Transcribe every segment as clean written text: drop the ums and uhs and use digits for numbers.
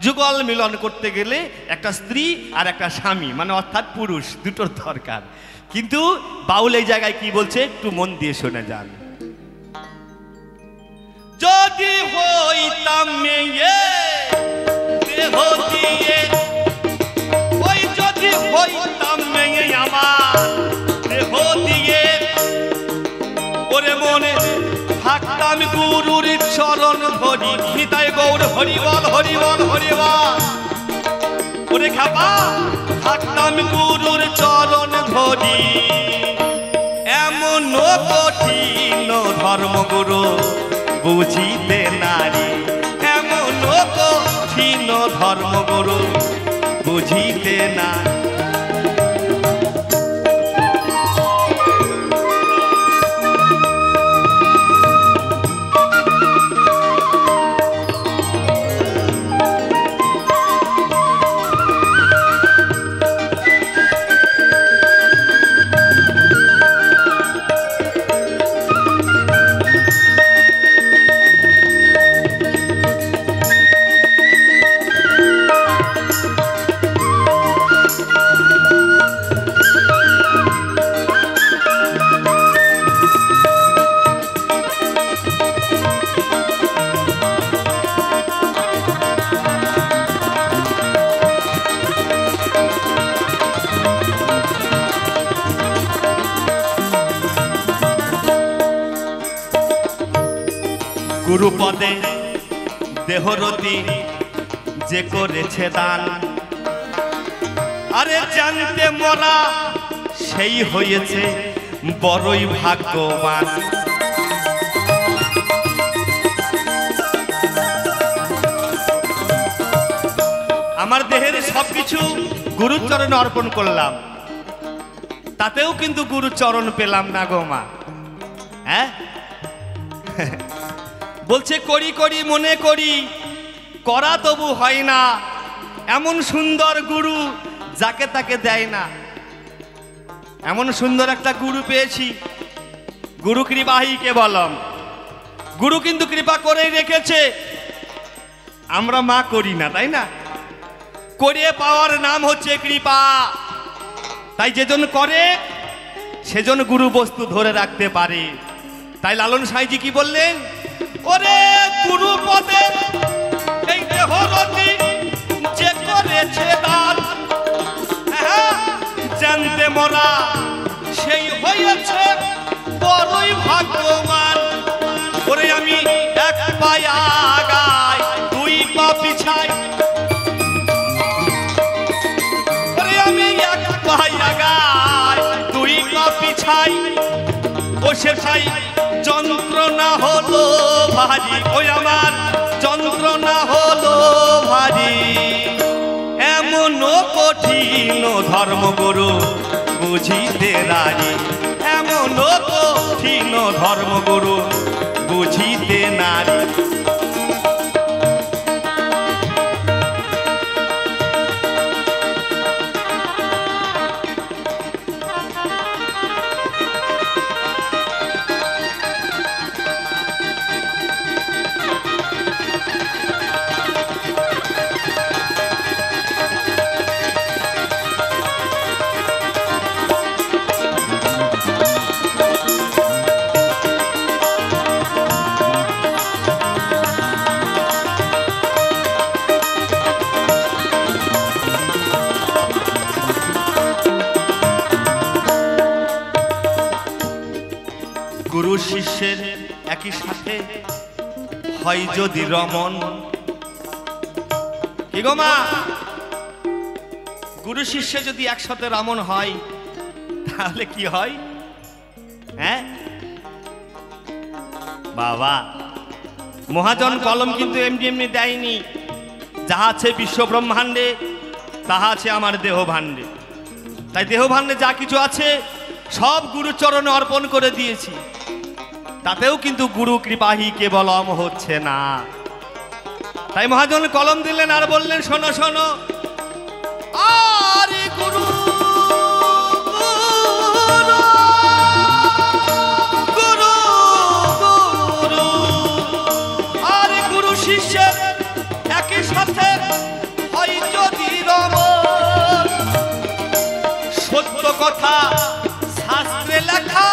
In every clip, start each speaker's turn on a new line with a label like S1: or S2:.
S1: যুগল মিলন করতে গেলে একটা স্ত্রী আর একটা স্বামী মানে অর্থাৎ পুরুষ দুটোর দরকার। কিন্তু বাউল এই জায়গায় কি বলছে একটু মন দিয়ে শুনে যান। যদি হইতাম মেয়ে দেহ দিয়ে, ওই যদি হইতাম মেয়ে আমার দেহ দিয়ে, ওরে মনে থাকতাম গুরুর চরণ ধরি, নিতাই গৌর হরিবল হরিবল হরিবল। ওরে খাবা থাকতাম গুরুর চরণ ধরি, এমন কঠিন ধর্মগুরু বুঝিতে নারী, এমন কঠিন ধর্মগুরু বুঝিতে না। গুরুপদে দেহরতি যে করেছে দান, আরে জানতে মোরা সেই হয়েছে বড়ই ভাগ্যবান। আমার দেহের সবকিছু গুরুর চরণে অর্পণ করলাম, তাতেও কিন্তু গুরুর চরণ পেলাম না গো মা। হ্যাঁ বলছে করি করি মনে করি, করা তবু হয় না, এমন সুন্দর গুরু যাকে তাকে দেয় না। এমন সুন্দর একটা গুরু পেয়েছি, গুরু কৃপাহি কেবলম। গুরু কিন্তু কৃপা করেই রেখেছে, আমরা মা করি না, তাই না? করিয়ে পাওয়ার নাম হচ্ছে কৃপা। তাই যেজন করে সেজন গুরু বস্তু ধরে রাখতে পারে। তাই লালন সাঁইজি কি বললেন, ওরে গুরু পদে এই দেহরতি যে করেছে দান, জানতে মোরা সেই হয়েছে বড়ই ভাগ্যবান। ওরে আমি এক পা আগাই দুই পা পিছাই, ওরে আমি এক পা আগাই দুই পা পিছাই, ও শেষাই যন্ত্রণা হলো ভারী, ওই আমার যন্ত্রণা হলো ভারী। এমন কঠিন ধর্মগুরু বুঝিতে নারী, এমন কঠিন ধর্মগুরু বুঝিতে নারী। গুরু শিষ্যের একই সাথে হয় যদি রমন, কি গো মা, গুরু শিষ্য যদি একসাথে রমন হয় তাহলে কি হয়? হ্যাঁ বাবা, মহাজন কলম কিন্তু এমনি এমনি দেয়নি। যাহা আছে বিশ্ব ব্রহ্মাণ্ডে তাহা আছে আমার দেহ ভাণ্ডে। তাই দেহ ভাণ্ডে যা কিছু আছে সব গুরু চরণে অর্পণ করে দিয়েছি, তাতেও কিন্তু গুরু কৃপাহি কেবলম হচ্ছে না। তাই মহাজন কলম দিলেন আর বললেন, শোনো শোনো, আরে গুরু গুরু গুরু, আরে গুরু শিষ্যের একই সাথে কথা শাস্ত্রে লেখা,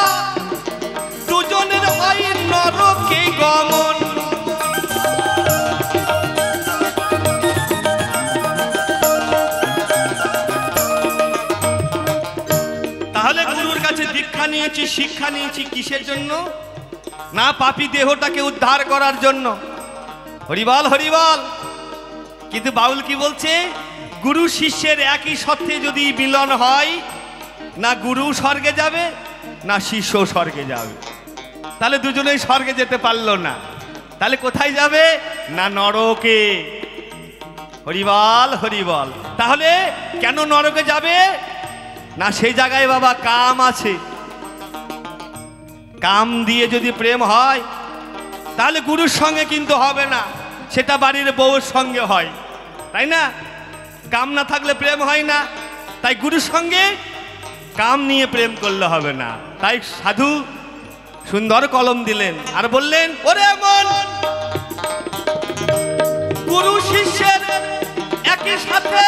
S1: দুজনের হয় নরকে গমন। তাহলে গুরুর কাছে দীক্ষা নিয়েছি, শিক্ষা নিয়েছি কিসের জন্য? না পাপী দেহটাকে উদ্ধার করার জন্য। হরিবল হরিবল। কিন্তু বাউল কি বলছে? গুরু শিষ্যের একই সত্যে যদি মিলন হয়, না গুরু স্বর্গে যাবে না শিষ্য স্বর্গে যাবে। তাহলে দুজনেই স্বর্গে যেতে পারলো না, তাহলে কোথায় যাবে? না নরকে। হরিবল হরিবল। তাহলে কেন নরকে যাবে? না সেই জায়গায় বাবা কাম আছে। কাম দিয়ে যদি প্রেম হয় তাহলে গুরুর সঙ্গে কিন্তু হবে না, সেটা বাড়ির বউর সঙ্গে হয়, তাই না? কাম না থাকলে প্রেম হয় না, তাই গুরুর সঙ্গে কাম নিয়ে প্রেম করলে হবে না। তাই সাধু সুন্দর কলম দিলেন আর বললেন, ওরে মন, গুরু শিষ্যের একই সাথে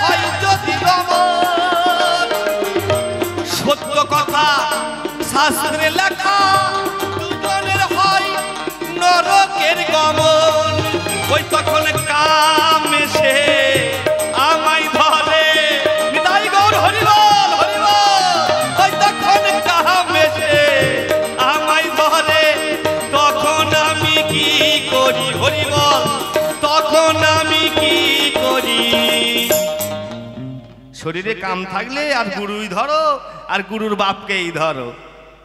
S1: হয় যদি গমন, সত্য কথা শাস্ত্রে লেখা, দুজনের হয় নরকের গমন। ওই তখন কাম এসে আমায় ধরে, নিতাই গৌর হরিবল হরিবল। ওই তখন কাম এসে আমায় ধরে, তখন আমি কি করি? হরিবল, তখন আমি কি করি? শরীরে কাম থাকলে আর গুরুই ধরো, আর গুরুর বাপকেই ধরো,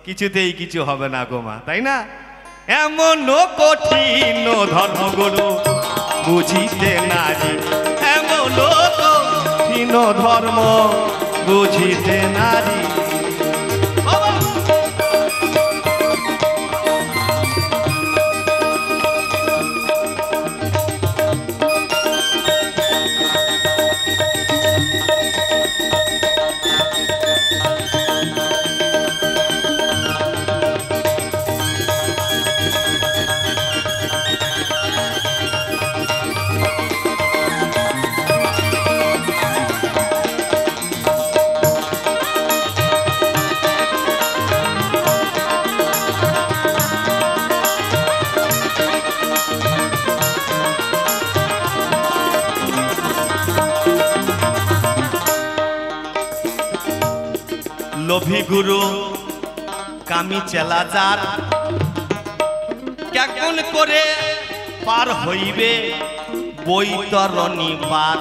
S1: কিছুতেই কিছু হবে না গোমা, তাই না? এমন কঠিন ধর্মগুরু বুঝিতে নারী, এমন কঠিন ধর্ম বুঝিতে নারী। লোভী গুরু কামি চেলা যার, কেমন করে পার হইবে বৈতরণী পার।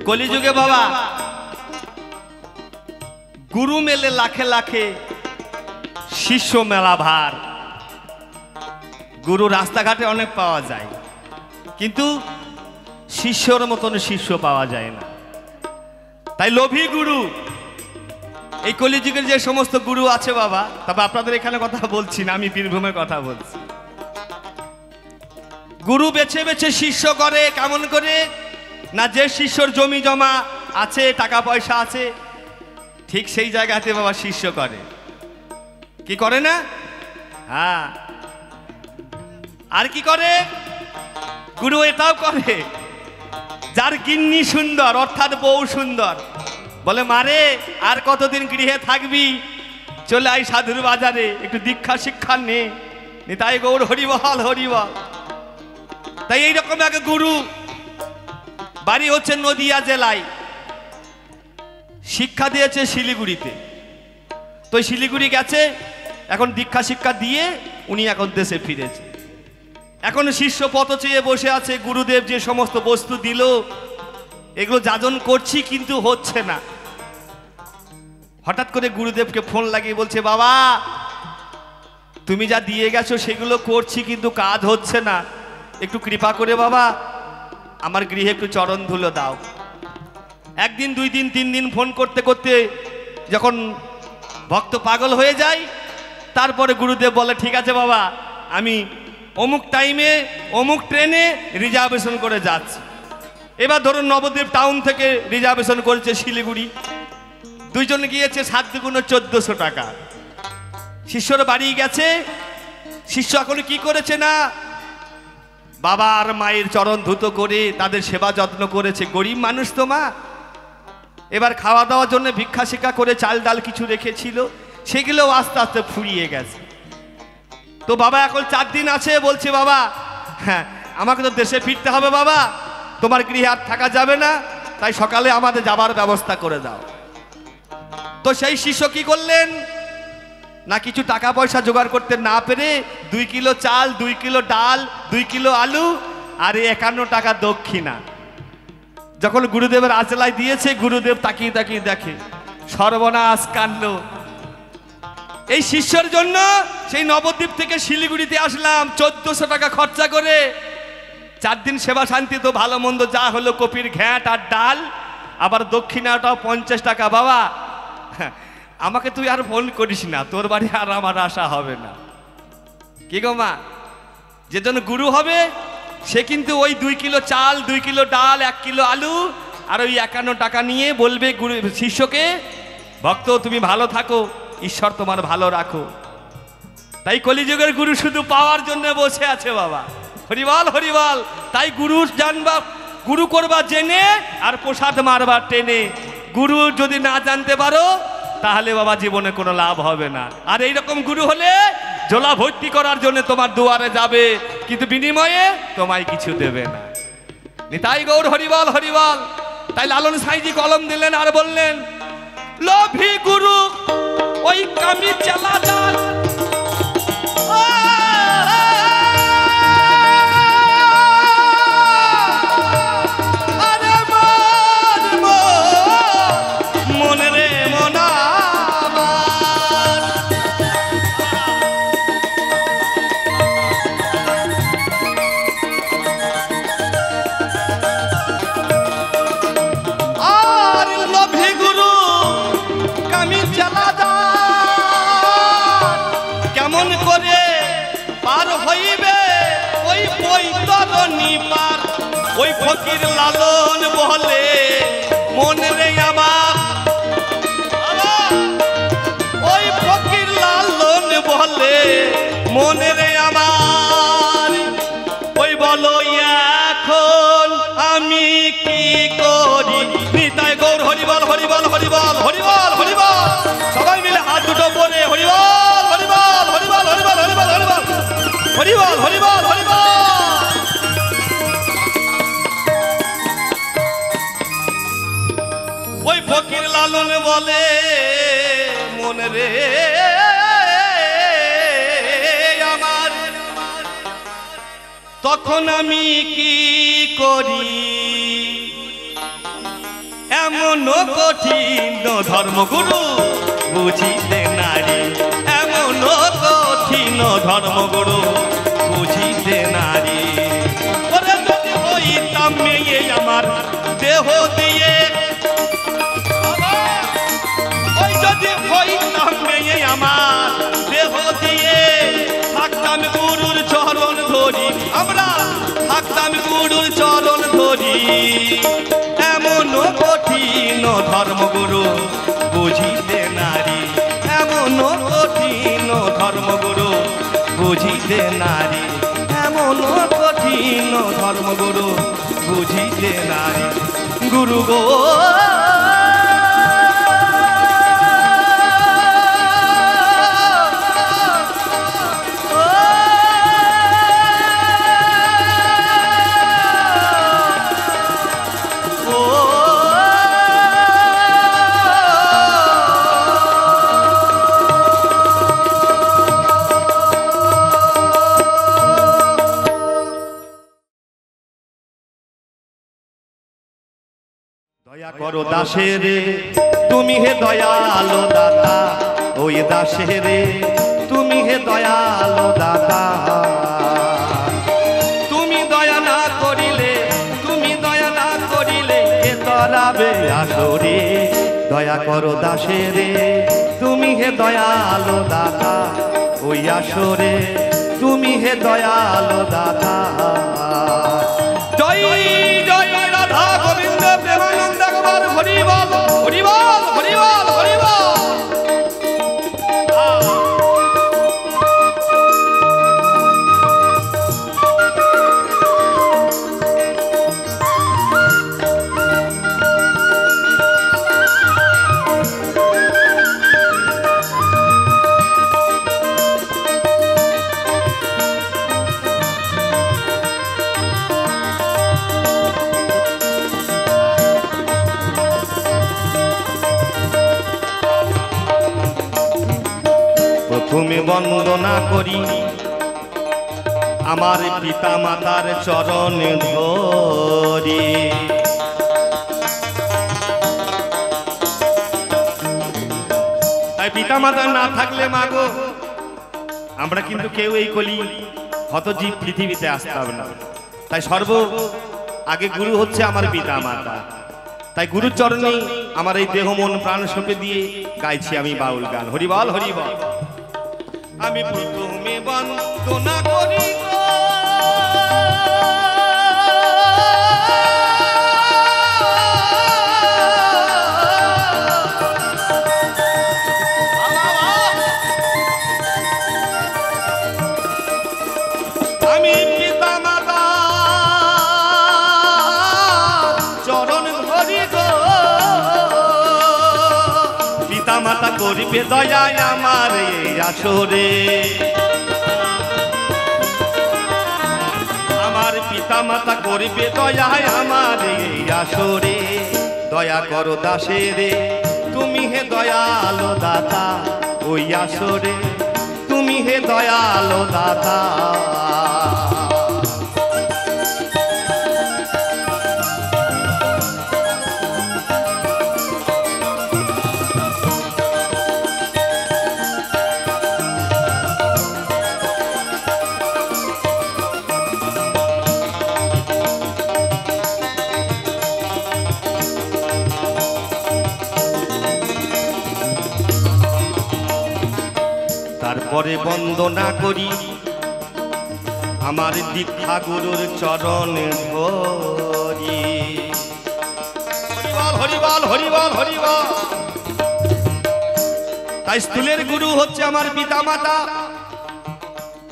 S1: কলিযুগে বাবা গুরু মেলে লাখে লাখে, শিষ্য মেলা ভার। গুরু রাস্তাঘাটে অনেক পাওয়া যায়, কিন্তু শিষ্যর মতন শিষ্য পাওয়া যায় না। তাই লোভী গুরু, এই কলিযুগের যে সমস্ত গুরু আছে বাবা, তবে আপনাদের এখানে কথা বলছি না, আমি বীরভূমের কথা বলছি। গুরু বেছে বেছে শিষ্য করে কেমন করে? না যে শিষ্যর জমি জমা আছে, টাকা পয়সা আছে, ঠিক সেই জায়গাতে বাবা শিষ্য করে। কি করে না? হ্যাঁ। আর কি করে গুরু? এটাও করে, যার গিন্নি সুন্দর অর্থাৎ বউ সুন্দর, বলে মারে আর কতদিন গৃহে থাকবি, চলে আই সাধুর বাজারে, একটু দীক্ষা শিক্ষা নে। নিতাই গৌর হরিবল হরিবল। তাই এইরকম এক গুরু, বাড়ি হচ্ছে নদিয়া জেলায়, শিক্ষা দিয়েছে শিলিগুড়িতে। তো শিলিগুড়ি গেছে, এখন দীক্ষা শিক্ষা দিয়ে উনি এখন দেশে ফিরেছে। এখন শিষ্য পথ চেয়ে বসে আছে, গুরুদেব যে সমস্ত বস্তু দিল এগুলো যাজন করছি কিন্তু হচ্ছে না। হঠাৎ করে গুরুদেবকে ফোন লাগিয়ে বলছে, বাবা তুমি যা দিয়ে গেছো সেগুলো করছি কিন্তু কাজ হচ্ছে না, একটু কৃপা করে বাবা আমার গৃহে একটু চরণ ধুলো দাও। একদিন দুই দিন তিন দিন ফোন করতে করতে যখন ভক্ত পাগল হয়ে যায়, তারপরে গুরুদেব বলে, ঠিক আছে বাবা, আমি অমুক টাইমে অমুক ট্রেনে রিজার্ভেশন করে যাচ্ছি। এবার ধরুন নবদ্বীপ টাউন থেকে রিজার্ভেশন করেছে শিলিগুড়ি, দুইজনে গিয়েছে 7 দুগুণ 1400 টাকা। শিষ্যর বাড়ি গেছে, শিষ্য এখন কি করেছে না বাবা আর মায়ের চরণ ধুতো করে তাদের সেবা যত্ন করেছে। গরিব মানুষ তো মা, এবার খাওয়া দাওয়ার জন্য ভিক্ষা শিক্ষা করে চাল ডাল কিছু রেখেছিল, সেগুলো আস্তে আস্তে ফুরিয়ে গেছে। তো বাবা এখন 4 দিন আছে, বলছে বাবা হ্যাঁ আমাকে তো দেশে ফিরতে হবে বাবা, তোমার গৃহে আর থাকা যাবে না, তাই সকালে আমাদের যাবার ব্যবস্থা করে দাও। তো সেই শিষ্য কি করলেন না, কিছু টাকা পয়সা জোগাড় করতে না পেরে 2 কিলো চাল, 2 কিলো ডাল, 2 কিলো আলু আর 51 টাকা দক্ষিণা যখন গুরুদেবের আচলায় দিয়েছে, গুরুদেব তাকিয়ে তাকিয়ে দেখে, সর্বনাশ কাণ্ড। এই শিষ্যের জন্য সেই নবদ্বীপ থেকে শিলিগুড়িতে আসলাম 1400 টাকা খরচা করে। 4 দিন সেবা শান্তি তো ভালো মন্দ যা হলো, কপির ঘ্যাঁট আর ডাল, আবার দক্ষিণাটাও 50 টাকা। বাবা আমাকে তুই আর ফোন করিস না, তোর বাড়ি আর আমার আশা হবে না। কি গো মা, যে জন গুরু হবে সে কিন্তু ওই 2 কিলো চাল, 2 কিলো ডাল, 1 কিলো আলু আর ওই 51 টাকা নিয়ে বলবে গুরু শিষ্যকে, ভক্ত তুমি ভালো থাকো, ঈশ্বর তোমার ভালো রাখো। তাই কলিযুগের গুরু শুধু পাওয়ার জন্য বসে আছে বাবা। হরিবল হরিবল। তাই গুরু জানবা, গুরু করবা জেনে আর প্রসাদ মারবা টেনে। গুরু যদি না জানতে পারো তাহলে বাবা জীবনে কোনো লাভ হবে না। আর এইরকম গুরু হলে ঝোলা ভর্তি করার জন্য তোমার দুয়ারে যাবে, কিন্তু বিনিময়ে তোমায় কিছু দেবে না। নিতাই গৌর হরিবল হরিবল। তাই লালন সাঁইজি কলম দিলেন আর বললেন, লোভী গুরু ওই কামি চালা যান, ওই ফকির লালন বলে মনে রে আমার, ওই ফকির লালন বলে মনে রে আমার, ওই বলো এখন আমি কি করি। নিতাই গৌর হরিবল হরিবল হরিবল হরিবল হরিবল। সবাই মিলে হাত দুটো পরে হরিবল হরিবল হরিবল হরিবল হরিবল হরিবল হরিবল হরিবল হরিবল। ওই ফকির লালন বলে মনে রে আমার, তখন আমি কি করি, এমন কঠিন ধর্মগুরু বুঝিতে নারী, এমন কঠিন ধর্মগুরু বুঝিতে নারী। ওরে যদি হইতাম মেয়ে আমার দেহ দিয়ে, আমার দেহ দিয়ে থাকতাম গুরুর চরণ ধরি, আমরা থাকতাম গুরুর চরণ ধরি, এমন কঠিন ধর্মগুরু বুঝিতে নারী, এমন কঠিন ধর্মগুরু বুঝিতে নারী, এমন কঠিন ধর্মগুরু বুঝিতে নারী। গুরু গো দয়া করো দাসের তুমি হে দয়ালো দাতা, ওই দাসের তুমি হে দয়ালো দাতা। তুমি দয়া না করিলে, তুমি দয়া না করিলে এ তরাবে আসরে। দয়া করো দাসের তুমি হে দয়ালো দাতা, ওই আসরে তুমি হে দয়ালো দাতা। জয় জয় রাধা গোবিন্দ প্রেমানন্দ কুমার হরিবল হরিবল হরিবল হরিবল। প্রথমে বন্দনা করি আমার পিতা মাতার চরণ ধরি। তাই পিতা মাতা না থাকলে মাগো আমরা কিন্তু কেউ এই কলি হতজীব পৃথিবীতে আসতাম না। তাই সর্ব আগে গুরু হচ্ছে আমার পিতা মাতা। তাই গুরুর চরণে আমার এই দেহ মন প্রাণ সঁপে দিয়ে গাইছি আমি বাউল গান। হরিবল হরিবল। আমি প্রথমে বন্দনা করি আমি পিতা মাতা চরণ ধরি গো। পিতা মাতা করিবে দয়ায় আমার এই আসরে। আমার পিতা মাতা করিবে দয়ায় আমার এই আসরে। দয়া করো দাসে রে তুমি হে দয়ালো দাতা ওই আসরে। তুমি হে দয়ালো দাতা। তারপরে বন্দনা করি আমার দীক্ষা গুরুর চরণ ধরি। হরিবল হরিবল হরিবল হরিবল। তাই স্থূলের গুরু হচ্ছে আমার পিতা মাতা,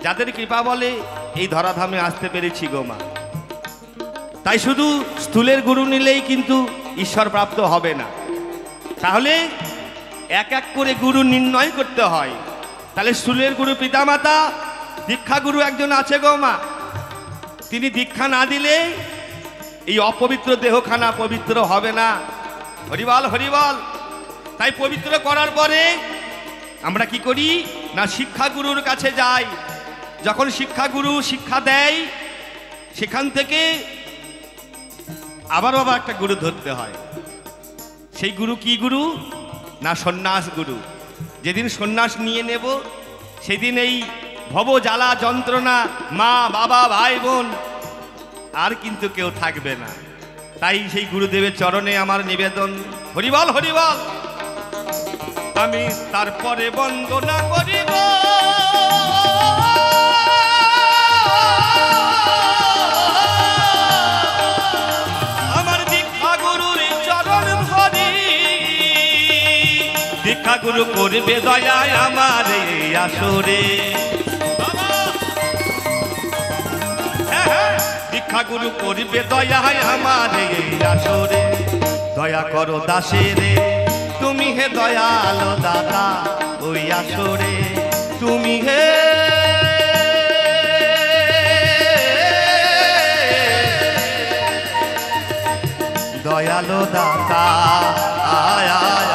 S1: যাদের কৃপা বলে এই ধরাধামে আসতে পেরেছি গো মা। তাই শুধু স্থূলের গুরু নিলেই কিন্তু ঈশ্বর প্রাপ্ত হবে না, তাহলে এক এক করে গুরু নির্ণয় করতে হয়। তাহলে স্থূলের গুরু পিতা মাতা, দীক্ষা গুরু একজন আছে গো মা। তিনি দীক্ষা না দিলে এই অপবিত্র দেহখানা পবিত্র হবে না। হরিবল হরিবল। তাই পবিত্র করার পরে আমরা কি করি না শিক্ষা গুরুর কাছে যাই। যখন শিক্ষা গুরু শিক্ষা দেয় সেখান থেকে আবার একটা গুরু ধরতে হয়। সেই গুরু কি গুরু না সন্ন্যাস গুরু। যেদিন সন্ন্যাস নিয়ে নেব সেদিন এই ভব জ্বালা যন্ত্রণা মা বাবা ভাই বোন আর কিন্তু কেউ থাকবে না। তাই সেই গুরুদেবের চরণে আমার নিবেদন। হরিবল হরিবল। আমি তারপরে বন্দনা করিব আমার দীক্ষা গুরুর চরণ ধরি। দীক্ষা গুরু করবে দয়ায় আমার এই আসরে। দীক্ষা গুরু করবে দয়ায় আমার এই আসরে। দয়া করো দাসে রে তুমি হে দয়ালো দাতা ওই আসরে। তুমি হে দয়ালো দাতা। আয় আয়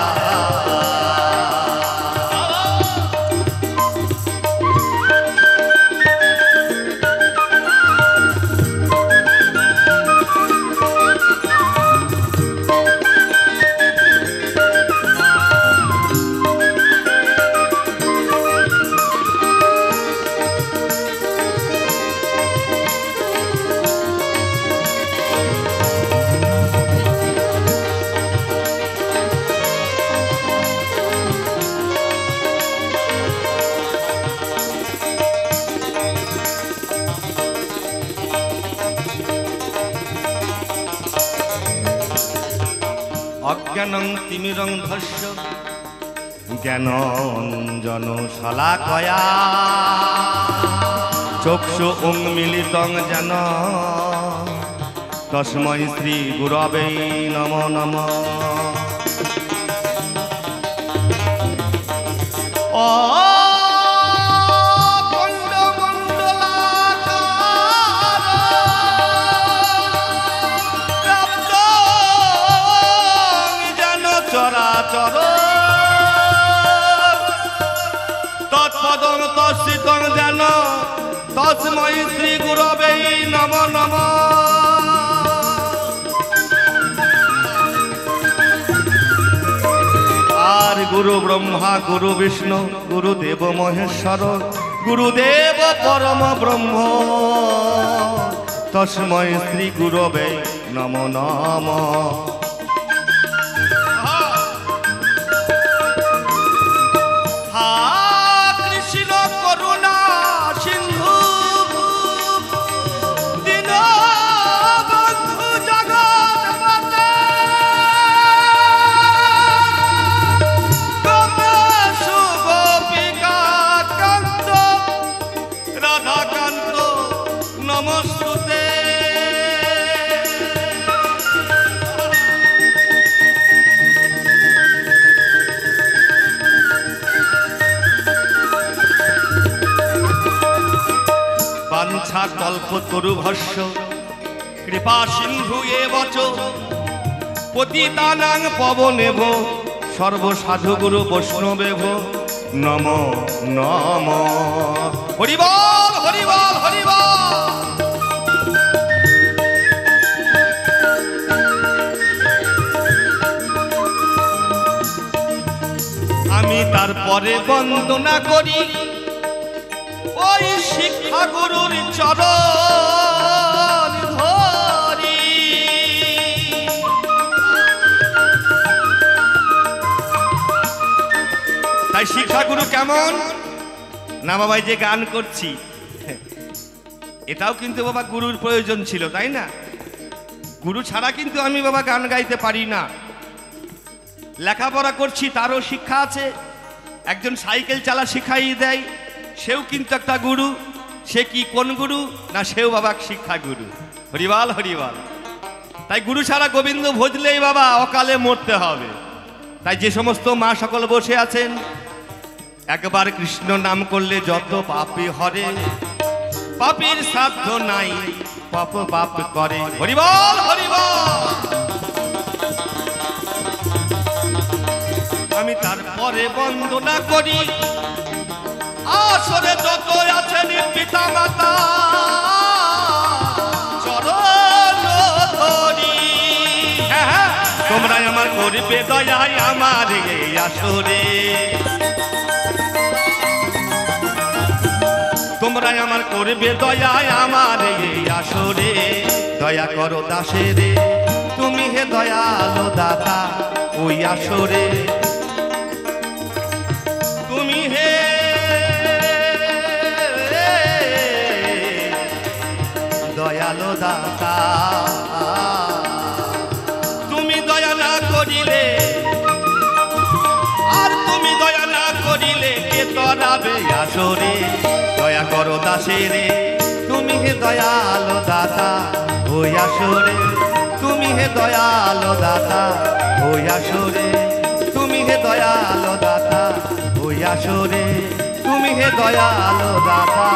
S1: অজ্ঞানং তিমিরং ধস্য জ্ঞানঞ্জন শলাকয়া চক্ষু উন্মিলিতং যেন তস্मै শ্রী গুরবে নমো নমঃ। তৎপদং তৎসিতং যেন তস্मै শ্রী গুরবে নমো নমঃ। আর গুরু ব্রহ্মা গুরু বিষ্ণু গুরুদেব মহেশ্বর গুরুদেব পরম ব্রহ্ম তস্मै শ্রী গুরবে নমো নমঃ। কৃষ্ণ করুণা সিন্ধু দীনবন্ধু জগৎপতে গোপেশ গোপিকা কান্ত রাধাকান্ত নমস্তুতে। বাঞ্ছা কল্পতরুভস্য কৃপা সিন্ধু এবচ পতিতানাং পবনেভ সর্বসাধুগুরু বৈষ্ণবেভ নমো নমঃ। হরি বল হরি বল হরি বল। আমি তারপরে বন্দনা করি ওই শিক্ষা গুরুর চরণ ধরি। তাই শিক্ষা গুরু কেমন না বাবা, যে গান করছি এটাও কিন্তু বাবা গুরুর প্রয়োজন ছিল, তাই না? গুরু ছাড়া কিন্তু আমি বাবা গান গাইতে পারি না। লেখাপড়া করছি তারও শিক্ষা আছে। একজন সাইকেল চালা শিখাই দেয়, সেও কিন্তু একটা গুরু। সে কি কোন গুরু না, সেও বাবা শিক্ষা গুরু। হরিবাল হরিবাল। তাই গুরু ছাড়া গোবিন্দ ভজলেই বাবা অকালে মরতে হবে। তাই যে সমস্ত মা সকল বসে আছেন, একবার কৃষ্ণ নাম করলে যত পাপী হরে, পাপীর সাধ্য নাই পাপ পাপ করে। হরিবল হরিবল। আমি তারপরে বন্দনা করি আসরে যত আছেন পিতা মাতা চরণ ধরি। তোমরা আমার করবে দয়ায় আমার এই আসরে, তোমরা আমার করবে দয়ায় আমার এই আসরে। দয়া করো দাসেরে তুমি হে দয়ালো দাতা ওই আসরে। তুমি হে দয়ালো দাতা, তুমি দয়া না করিলে আর তুমি দয়া না করিলে কে তরাবে আসরে। দয়া করো দাসেরে তুমি হে দয়ালো দাতা ওই আসরে। তুমি হে দয়ালো দাতা ওই আসরে। তুমি হে দয়ালো দাতা ওই আসরে। তুমি হে দয়ালো দাতা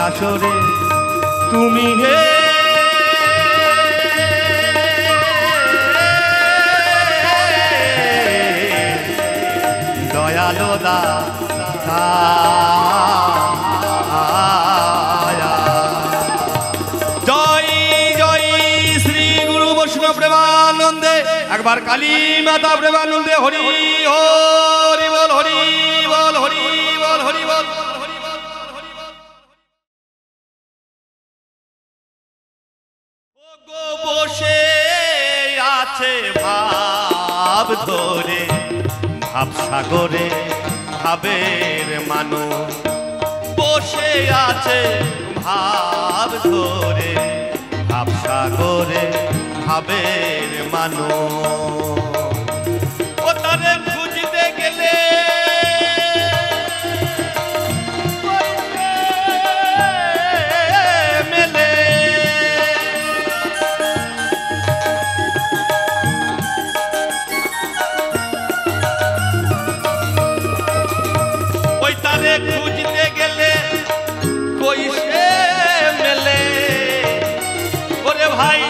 S1: আসরে। তুমি হে দয়ালো দাতা। জয় জয় শ্রী গুরু বৈষ্ণব প্রেমানন্দে। একবার কালী মাতা প্রেমানন্দে। হরি হরি বল হরি বল হরি বল হরি বল। বসে আছে ভাব ধরে ভাব সাগরে ভাবের মানুষ। বসে আছে ভাব ধরে ভাব সাগরে ভাবের মানুষ। ও তারে খুঁজতে গেলে খুঁজতে গেলে কই সে মেলে। ওরে ভাই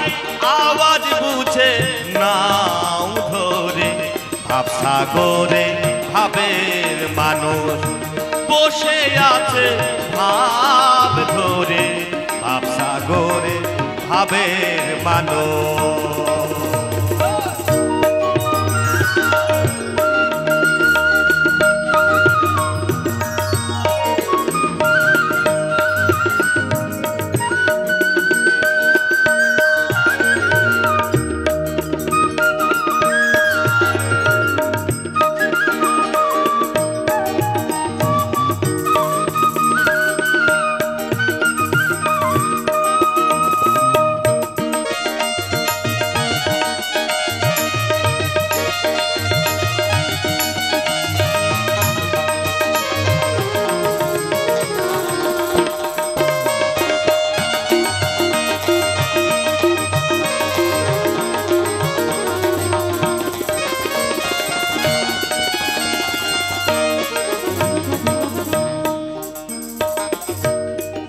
S1: আওয়াজ বুঝে নাও ধরে ভাবসাগরে ভাবের মানুষ। বসে আছে ভাব ধরে, ভাব সাগরে ভাবের মানুষ।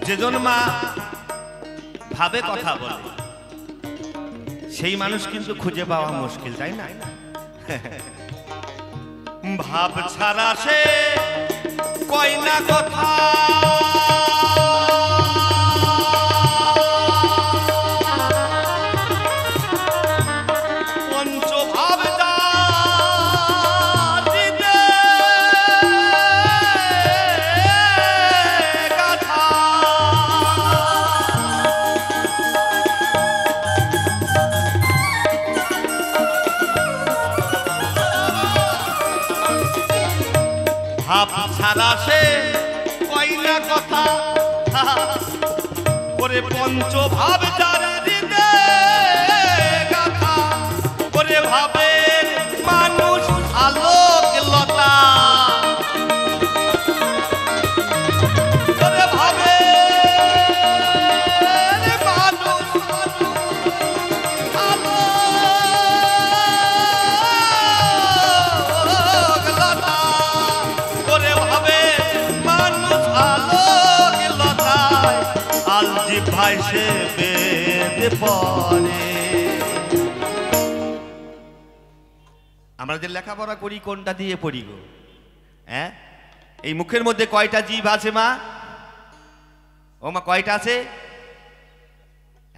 S1: যেজন মা ভাবে কথা বলে সেই মানুষ কিন্তু খুঁজে পাওয়া মুশকিল, তাই না? ভাব ছাড়া সে কয় না কথা, পঞ্চভাব ভাব ছাড়া সে কয় না কথা, ওরে পঞ্চভাব যার হৃদে গাথা, ওরে ভাবের মানুষ আলোক লতা, ওরে ভাবের মানুষ আলোক লতা, ওরে ভাবে মানুষ আলোক লতায় আল জিহ্বায় সে বেদ পড়ে। আমরা যে লেখাপড়া করি কোনটা দিয়ে পড়ি গো? হ্যাঁ, এই মুখের মধ্যে কয়টা জিভ আছে মা? ও মা, কয়টা আছে?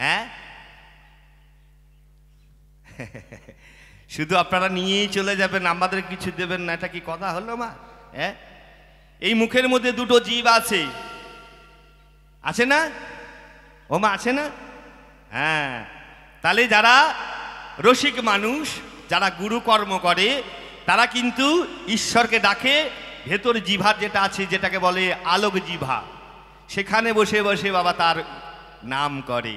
S1: হ্যাঁ, শুধু আপনারা নিয়েই চলে যাবেন, আমাদের কিছু দেবেন না, এটা কি কথা হলো মা? হ্যাঁ, এই মুখের মধ্যে দুটো জিভ আছে, আছে না ও মা? আছে না? হ্যাঁ, তাহলে যারা রসিক মানুষ, যারা গুরু কর্ম করে, তারা কিন্তু ঈশ্বরকে ডাকে ভেতর জিভার যেটা আছে, যেটাকে বলে আলোক জিভা, সেখানে বসে বসে বাবা তার নাম করে।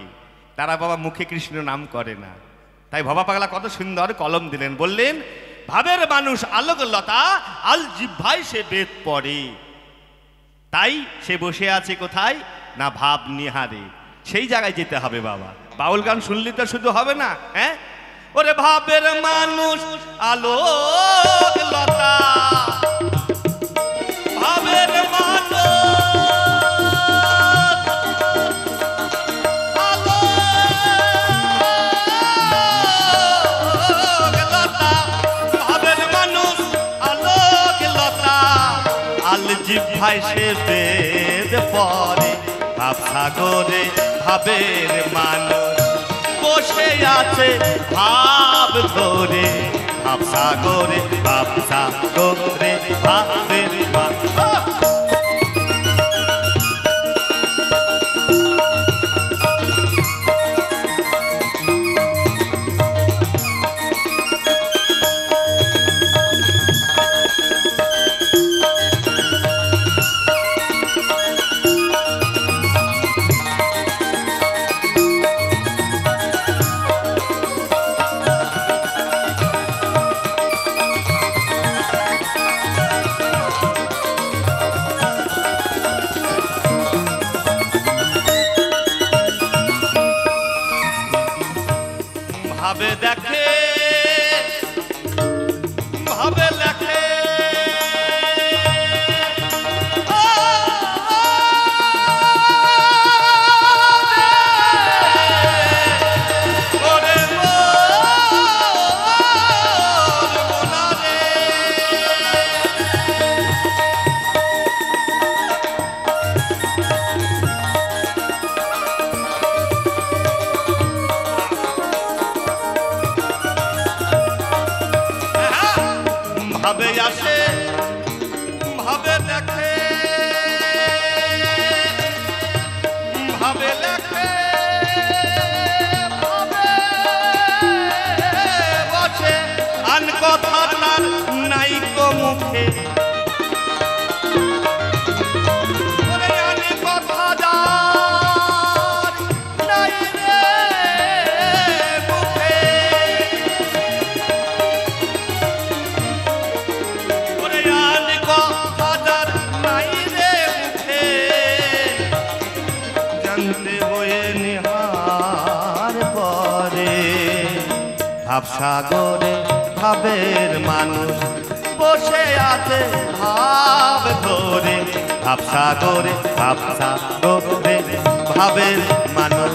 S1: তারা বাবা মুখে কৃষ্ণ নাম করে না। তাই ভবা পাগলা কত সুন্দর কলম দিলেন, বললেন ভাবের মানুষ আলোক লতা, আল জিহ্বায় সে বেদ পড়ে। তাই সে বসে আছে কোথায় না? ভাব নিহারে। সেই জায়গায় যেতে হবে বাবা। বাউল গান শুনলে তো শুধু হবে না। হ্যাঁ, ওরে ভাবের মানুষ আলোক লতা, ভাবের মানুষ আলোক লতা, ভাবের মানুষ আলোক লতা, আল জিহ্বায় সে বেদ পড়ে। ভাব সাগরে ভাবের মানুষ বসে আছে ভাব ধরে, ভাব সাগরে ভাবের মানুষ। ভাবে দেখে ভাবে লেখে, ভাবসাগরে ভাবের মানুষ বসে আছে ভাব ধরে, ভাবসাগরে ভাবের মানুষ।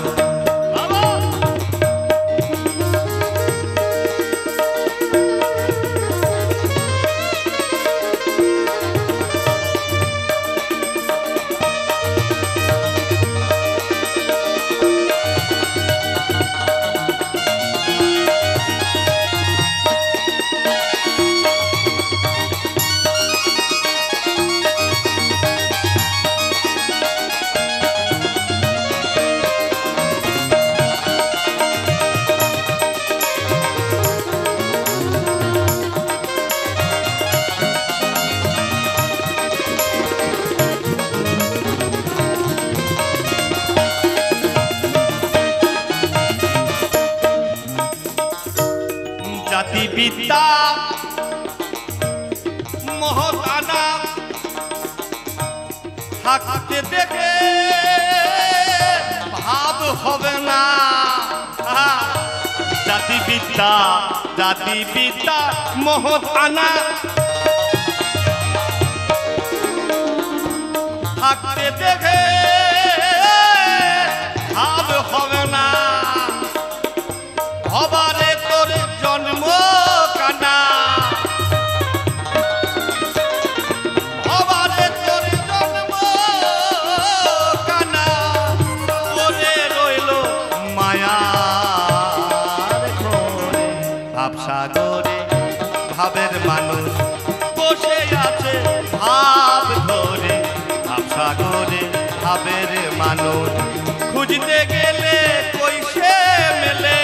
S1: জাতিবিদ্যা মহতানা থাকতে দেখে ভাব হবে না। জাতিবিদ্যা মহতানা থাকতে দেখে ভাব হবে না। হবারে তোর জন্ম কানা, হবারে তোর জন্ম কানা, ওরে রইল মায়ার ঘরে। ভাবসাগরে ভাবের মানুষ বসে আছে ভাব ধরে, ভাবসাগরে ভাবের মানুষ খুঁজতে গেলে কইসে মেলে,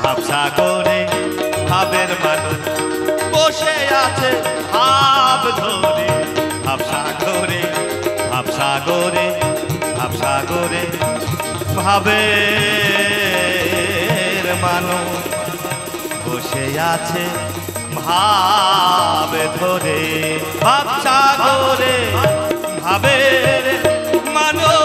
S1: ভাবসাগরে ভাবের মানুষ বসে আছে ভাব ধরে, ভাবসাগরে ভাবের মানুষ বসে আছে ভাব ধরে, ভাবসাগরে ভাবের মানুষ।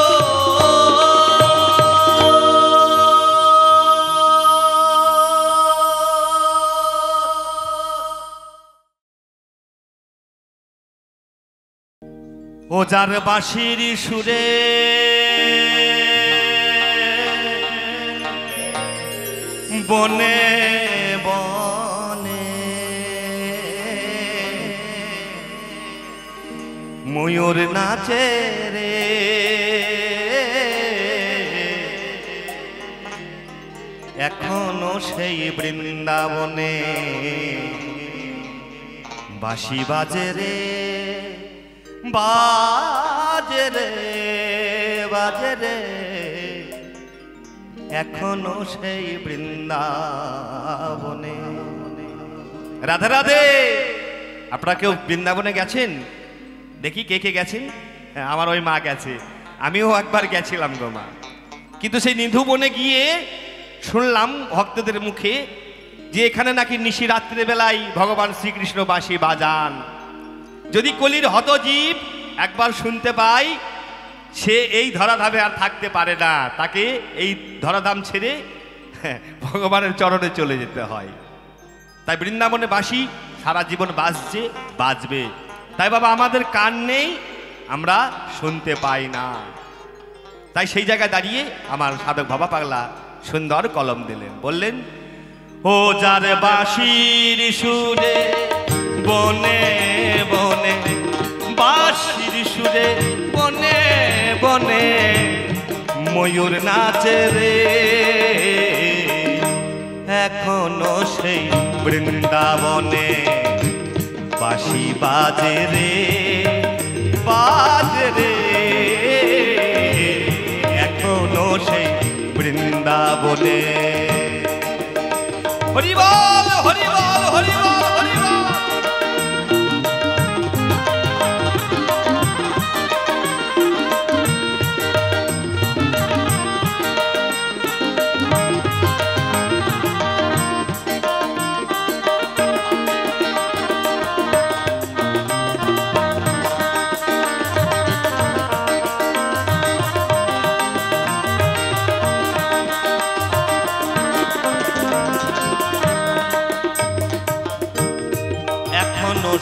S1: ও যার বাঁশির সুরে বনে বনে ময়ূর নাচে রে, এখনো সেই বৃন্দাবনে বাঁশি বাজে রে, বাজে রে বাজে রে, এখনো সেই বৃন্দাবনে। রাধে রাধে। আপনারা কেউ বৃন্দাবনে গেছেন? দেখি কে কে গেছেন। হ্যাঁ, আমার ওই মা গেছে, আমিও একবার গেছিলাম গো মা। কিন্তু সেই নিধু বনে গিয়ে শুনলাম ভক্তদের মুখে যে এখানে নাকি নিশি রাত্রে বেলায় ভগবান শ্রীকৃষ্ণ বাঁশি বাজান। যদি কলির হতজীব একবার শুনতে পাই, সে এই ধরাধামে আর থাকতে পারে না, তাকে এই ধরাধাম ছেড়ে ভগবানের চরণে চলে যেতে হয়। তাই বৃন্দাবনে বাঁশি সারা জীবন বাজবে। তাই বাবা আমাদের কান নেই, আমরা শুনতে পাই না। তাই সেই জায়গায় দাঁড়িয়ে আমার সাধক বাবা পাগলা সুন্দর কলম দিলেন, বললেন ও যার বাঁশির সুরে বনে বনে, বাঁশির সুরে বনে বনে ময়ূর নাচে রে, এখনো সেই বৃন্দাবনে বাঁশি বাজে রে, বাজে রে, এখনো সেই বৃন্দাবনে। হরি বল হরি বল হরি বল হরি বল।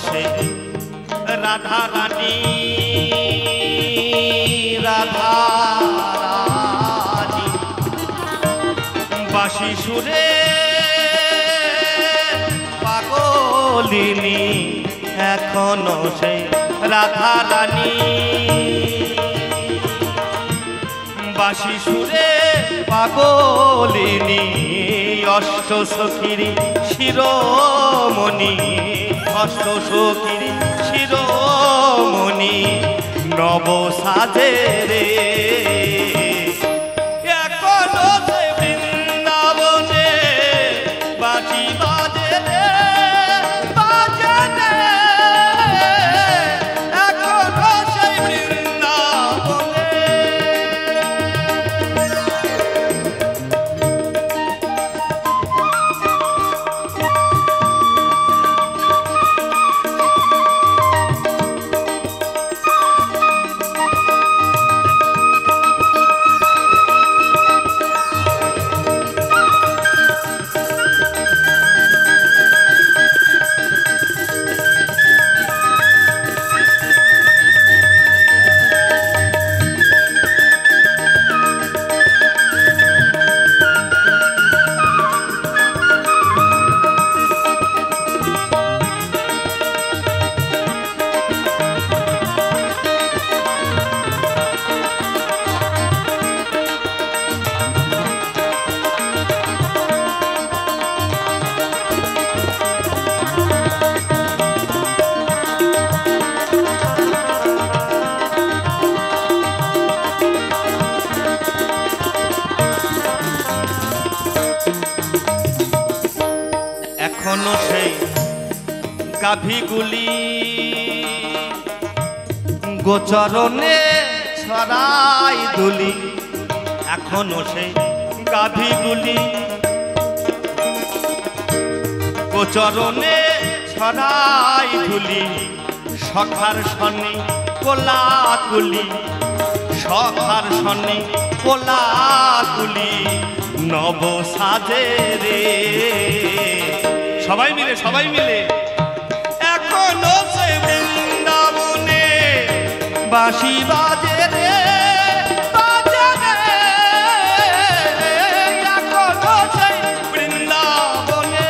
S1: সে রাধা রানী রাধা রানী বাঁশি সুরে পাগলিনী এখনো সে রাধা রানী বাঁশি সুরে পাগলিনী অষ্ট সখীর শিরোমণি অষ্ট সখীর শিরোমণি নব সাজে রে এখনো সে বৃন্দাবনে বাঁশি বাজে রে বাজে রে এখনো সেই বৃন্দাবনে এখনো সেই গাভীগুলি গোচরণে ছড়াই দুলি এখনো সেই গাভীগুলি গোচরণে ছড়াই ধুলি সখার সনে কোলাকুলি সখার সনে কোলাকুলি নব সাজে রে সবাই মিলে এখনো সে বৃন্দাবনে বাঁশি বাজে রে বাজে রে এখনো সেই বৃন্দাবনে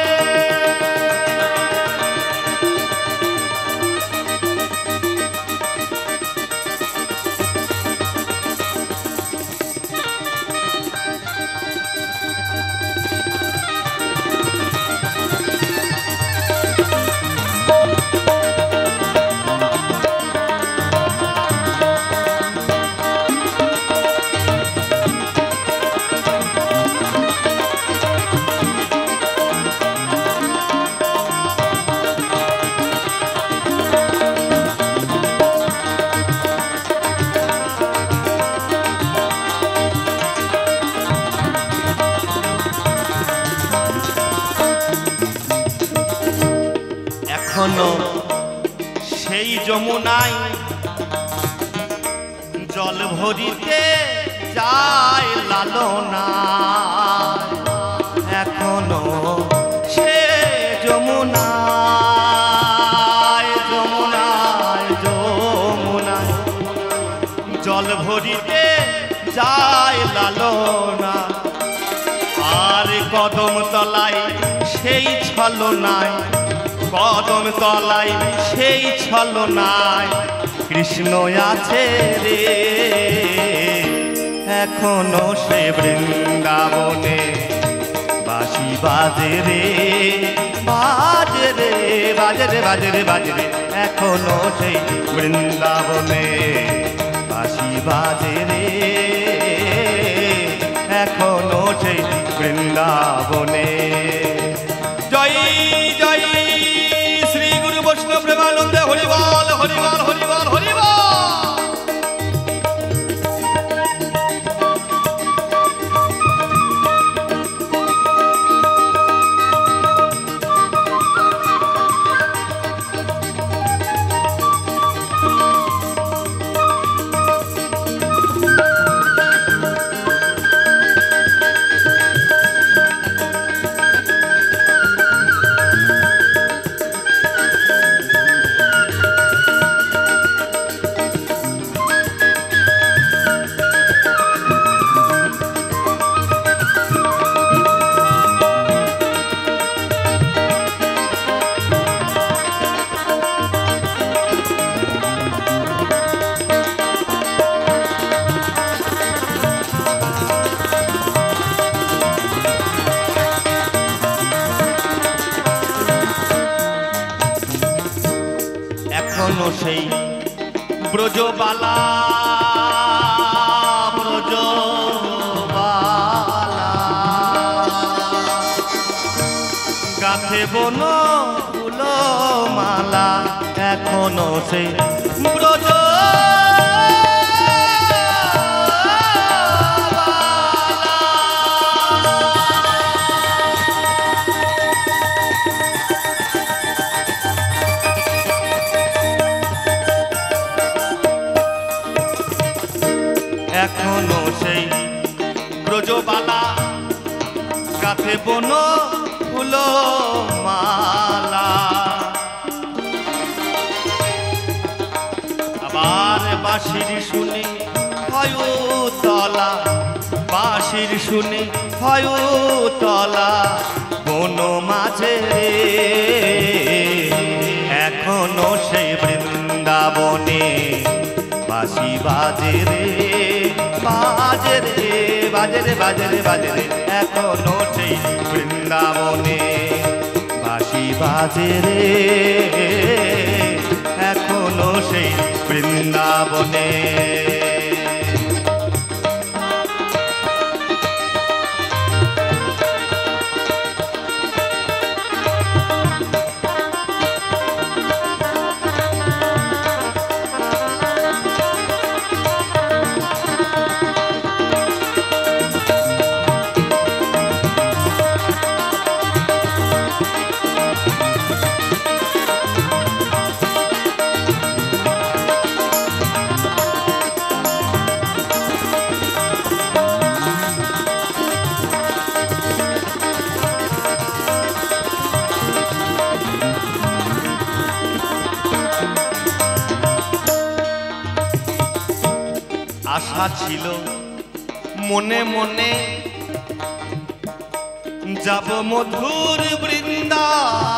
S1: এখনো সেই যমুনায় জল ভরিতে যায় লালনা এখনো সে যমুনায় যমুনায় যমুনায় জল ভরিতে যায় লালনা আর কদম তলায় সেই ছলনায় কদম তলায় সেই ছলনায় কৃষ্ণ আছে রে এখনো সে বৃন্দাবনে বাঁশি বাজে রে বাজে রে বাজে রে বাজে রে বাজে রে এখনো সেই বৃন্দাবনে বাঁশি বাজে রে এখনো সেই বৃন্দাবনে জয় জয় শ্রী গুরু বৈষ্ণব প্রেমানন্দে হরিবল হরিবল হরিবল হরিবল। এখনো সেই ব্রজবালা গাথে বন ফুল মালা এখনো সেই ব্রজ এখনো সেই ব্রজবালা গাথে বন ফুল মালা আবার বাঁশির শুনে হয় তলা বাঁশির শুনে হয় তলা বন মাঝে এখনো সেই বৃন্দাবনে বাঁশি বাজে রে বাজে রে বাজে রে বাজে রে বাজে রে এখনো সেই বৃন্দাবনে বাঁশি বাজে রে এখনো সেই বৃন্দাবনে আশা ছিল মনে মনে যাব মধুর বৃন্দাবনে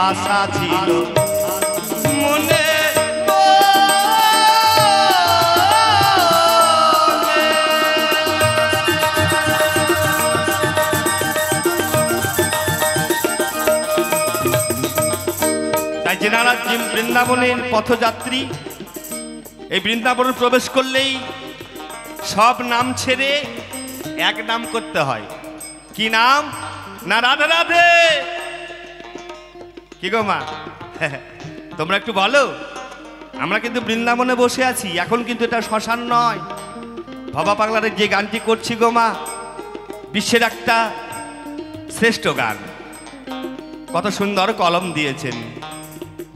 S1: আশা ছিল মনে তাই যেনারা বৃন্দাবনের পথযাত্রী এই বৃন্দাবনে প্রবেশ করলেই সব নাম ছেড়ে এক নাম করতে হয়। কি নাম? না রাধে রাধে। কি গো মা, তোমরা একটু বলো। আমরা কিন্তু বৃন্দাবনে বসে আছি, এখন কিন্তু এটা শ্মশান নয়। ভবা পাগলারের যে গানটি করছি গো মা, বিশ্বের একটা শ্রেষ্ঠ গান, কত সুন্দর কলম দিয়েছেন।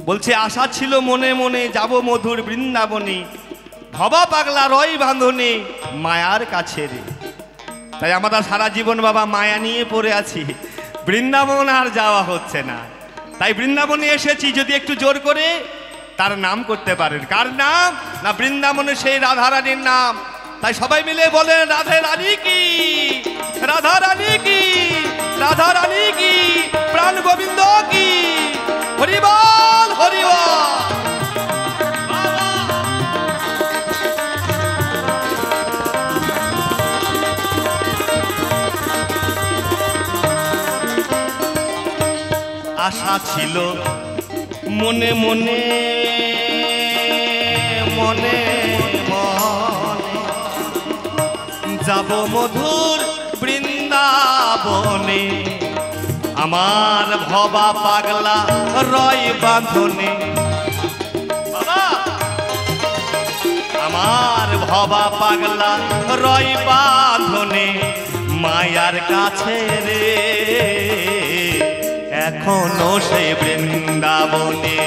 S1: বলছে আশা ছিল মনে মনে যাব মধুর বৃন্দাবনে, ভবা পাগলা রয় বাঁধনে মায়ার কাছে রে। তাই আমরা সারা জীবন বাবা মায়া নিয়ে পড়ে আছি, বৃন্দাবন আর যাওয়া হচ্ছে না। তাই বৃন্দাবনে এসেছি, যদি একটু জোর করে তার নাম করতে পারেন। কার নাম? না বৃন্দাবনে সেই রাধারানীর নাম। তাই সবাই মিলে বলেন রাধে রানী কি, রাধা রানী কি, রাধা রানী কি, প্রাণ গোবিন্দ কি, হরিবল হরিবল। আশা ছিল মনে মনে মনে মনে যাব মধুর বৃন্দাবনে, আমার ভবা পাগলা রয় বাঁধনে। আমার ভবা পাগলা রয় বাঁধনে মায়ার কাছে রে। এখনো সে বৃন্দাবনে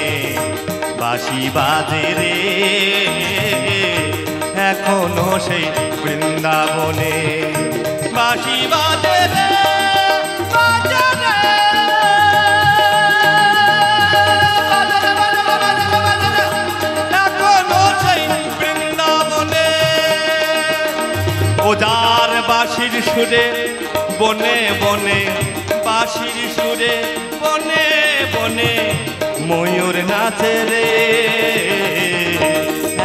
S1: বাঁশি বাজে রে, এখনো সে বৃন্দাবনে বাঁশি বাজে রে, বাজে রে, এখনো সেই বৃন্দাবনে। ওজার বাঁশির সুরে বনে বনে, বাঁশির সুরে বনে বনে ময়ূর নাচে রে।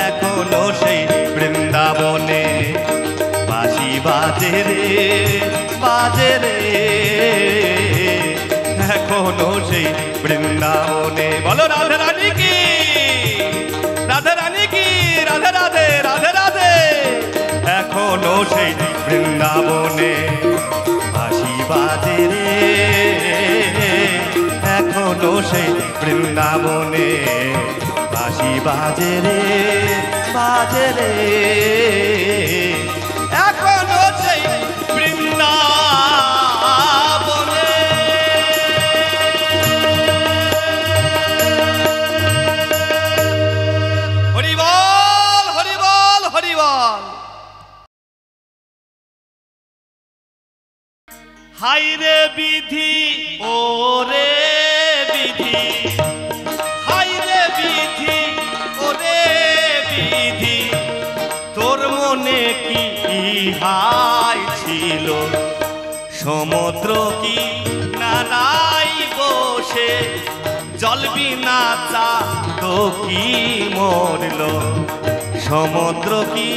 S1: এখনো সেই বৃন্দাবনে বাঁশি বাজে রে, বাজে রে, এখনো সেই বৃন্দাবনে। বলো রাধে রানী কি, রাধে রানী কি, রাধে রাধে রাধে রাধে। এখনো সেই বৃন্দাবনে বাঁশি বাজে রে, এখনো সেই বৃন্দাবনে বাঁশি বাজে রে, বাজে রে, এখনো সেই বৃন্দাবনে। হরি বল, হরি বল, হরি বল। হাই রে বিধি ওরে বিধি, হাই রে বিধি ওরে বিধি, তোর মনে কি ইহাই ছিল? সমুদ্র কি নারাই বসে জল বিনা চা তো কি মরল? সমুদ্র কি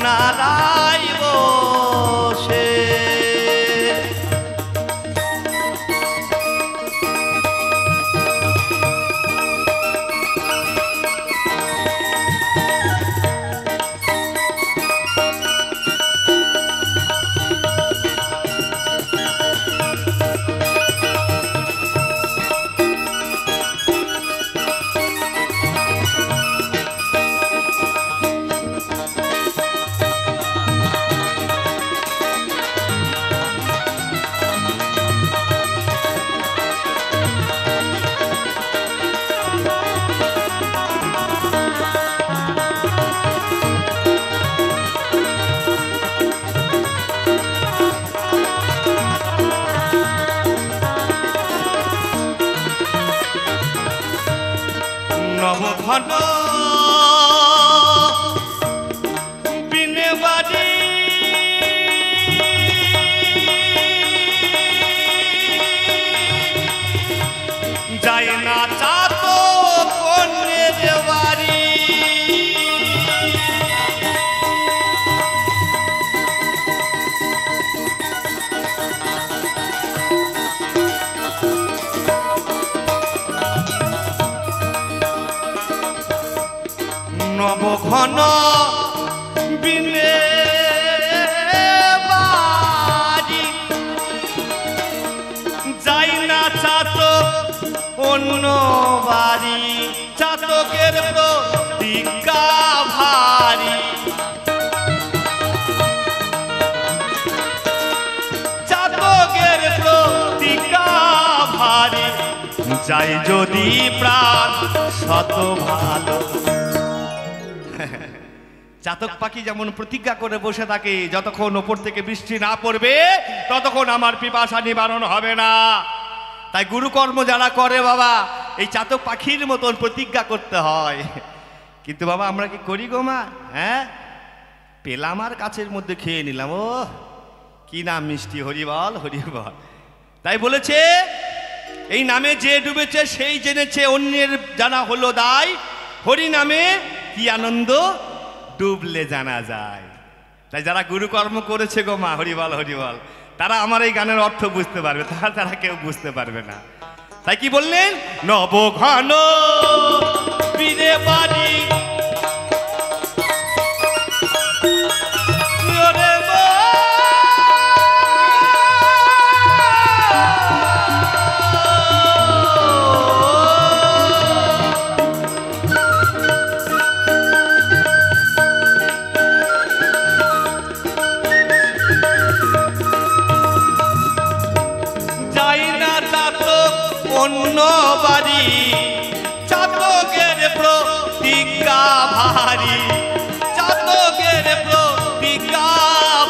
S1: নারাই বসে। নবঘন বিনে বাড়ি যায় না চাতো কন্যের বাড়ি। নবঘন বিনে বাড়ি যাই না চাতক অন্য বাড়ি। চাতকের প্রতিজ্ঞা ভারী, চাতকের প্রতিজ্ঞা ভারী, যাই যদি প্রাণ শত ভালো। চাতক পাখি যেমন প্রতিজ্ঞা করে বসে থাকে, যতক্ষণ ওপর থেকে বৃষ্টি না পড়বে ততক্ষণ আমার পিপাসা নিবারণ হবে না। তাই গুরুকর্ম যারা করে বাবা, এই চাতক পাখির মতন প্রতিজ্ঞা করতে হয়। কিন্তু বাবা আমরা কি করি গো মা? হ্যাঁ, পেলাম আর কাছের মধ্যে খেয়ে নিলাম। ও কি নাম মিষ্টি, হরি বল, হরি বল। তাই বলেছে এই নামে যে ডুবেছে সেই জেনেছে, অন্যের জানা হলো দায়। হরি নামে কি আনন্দ ডুবলে জানা যায়। তাই যারা গুরুকর্ম করেছে গো মা, হরি বল, হরি বল, তারা আমার এই গানের অর্থ বুঝতে পারবে, তারা কেউ বুঝতে পারবে না। তাই কি বললেন? নবঘন বিনে বাড়ি অন্য বাড়ি। চাতকের প্রতিজ্ঞা ভারী, চাতকের প্রতিজ্ঞা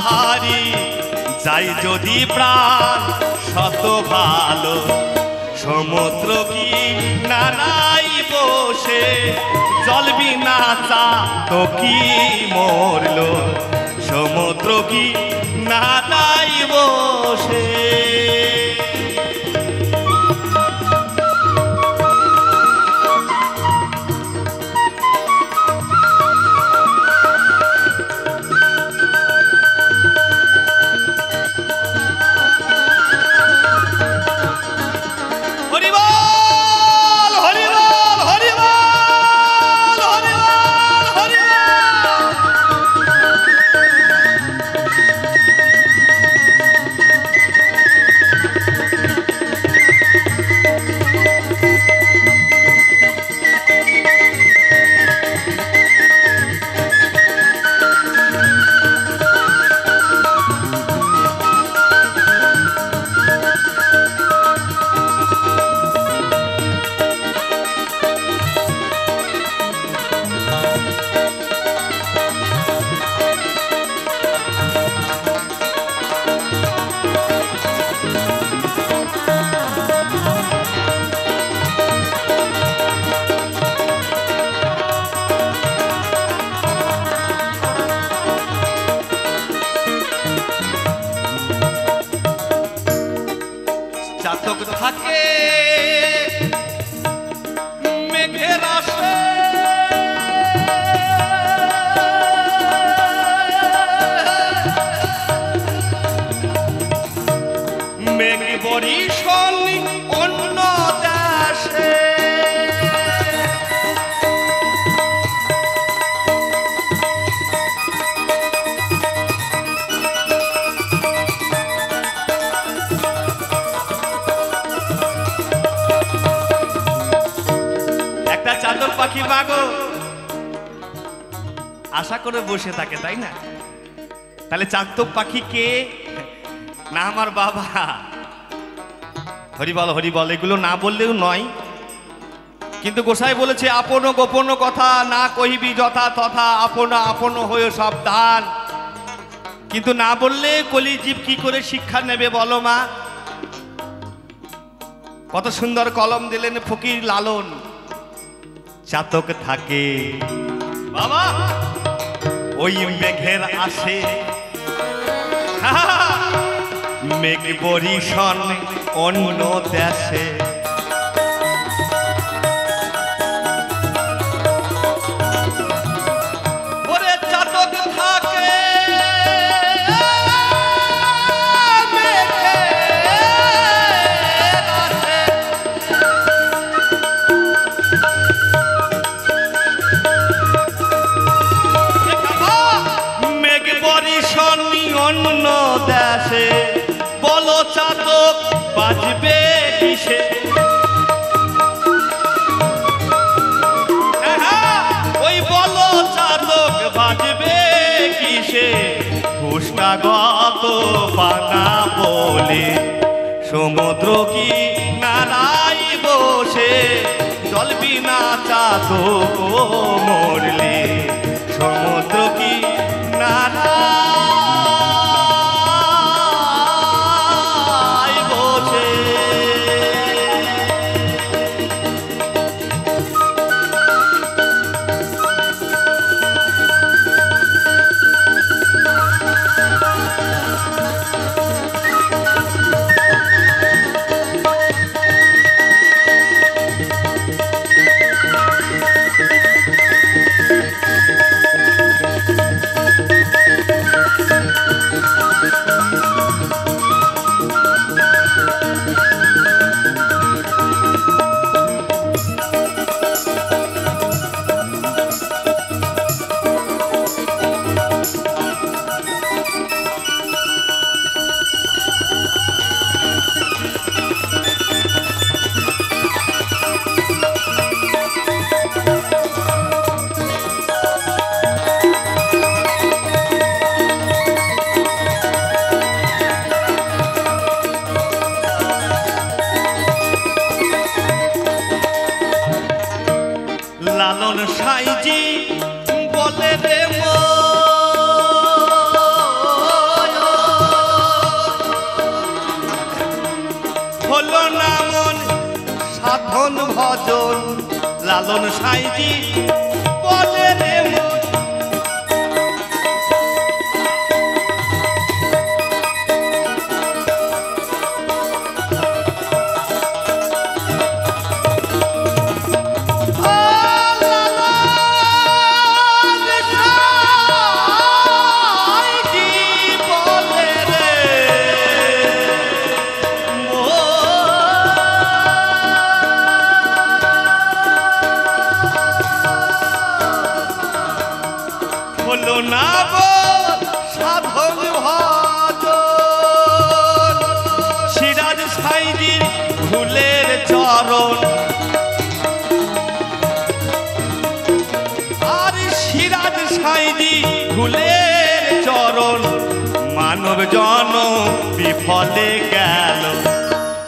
S1: ভারী, যাই যদি প্রাণ শত ভালো। সমুদ্র কি নারাই বসে জল বিনা চা তো কি মরল? সমুদ্র কি নারাই বসে। চাতক থাকে মেঘের আসে, মেঘ বরিশন অন্য দেশে। একটা চাতক পাখি মাগো আশা করে বসে থাকে, তাই না? তাহলে চাতক পাখি কে? না আমার বাবা। হরি বল হরি বল, এগুলো না বললেও নয়, কিন্তু গোসাই বলেছে আপন গোপন কথা না কহিবি যথা তথা, আপন আপন হয়ে সাবধান। কিন্তু না বললে কলিজীব কি করে শিক্ষা নেবে বলো মা? কত সুন্দর কলম দিলেন ফকির লালন। চাতক থাকে বাবা ওই মেঘের আসে, মেঘ বরিশন অন্য দেশে। ওরে চাতক থাকে মেঘ বরিশন অন্য দেশে, বলো চাতক বাজবে কিসে? ওই বলো চাতক বাজবে কিসে? পুষ্টাগত পানা বলে সমুদ্র কি নারাই বসে, জল বিনা চাতক মরলে সমুদ্র কি নারা লালন সাইজি বলে রে হলো না মন সাধন ভজন। লালন সাইজি বলে রে হলো না সাধন ভজন। সিরাজ সাইজির ভুলের চরণ, আর সিরাজ সাইজি ভুলের চরণ, মানব জন বিফলে গেল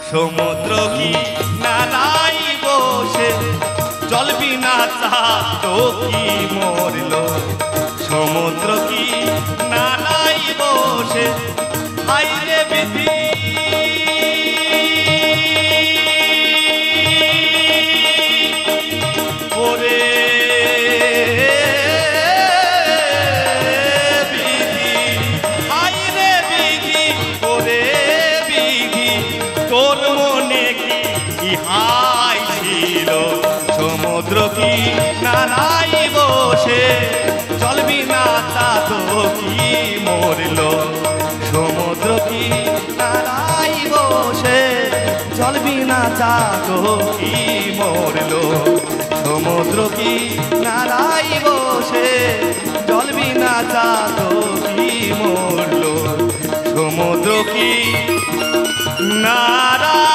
S1: সমুদ্র কি নারাই বসে, জল বিনা চাতক কি মরল সমুদ্র কি নারাই বসে। হাইরে বিধি ওরে বিধি, হাইরে বিধি ওরে বিধি, তোর মন হাই ছিল সমুদ্র কি নারাই বসে চলবি না তা তো কি মরলো সমুদ্র কি নারাই বসে চলবি না তা তো কি মরলো সমুদ্র কি নারাই বসে চলবি না তা তো কি মরলো সমুদ্র কি নারাই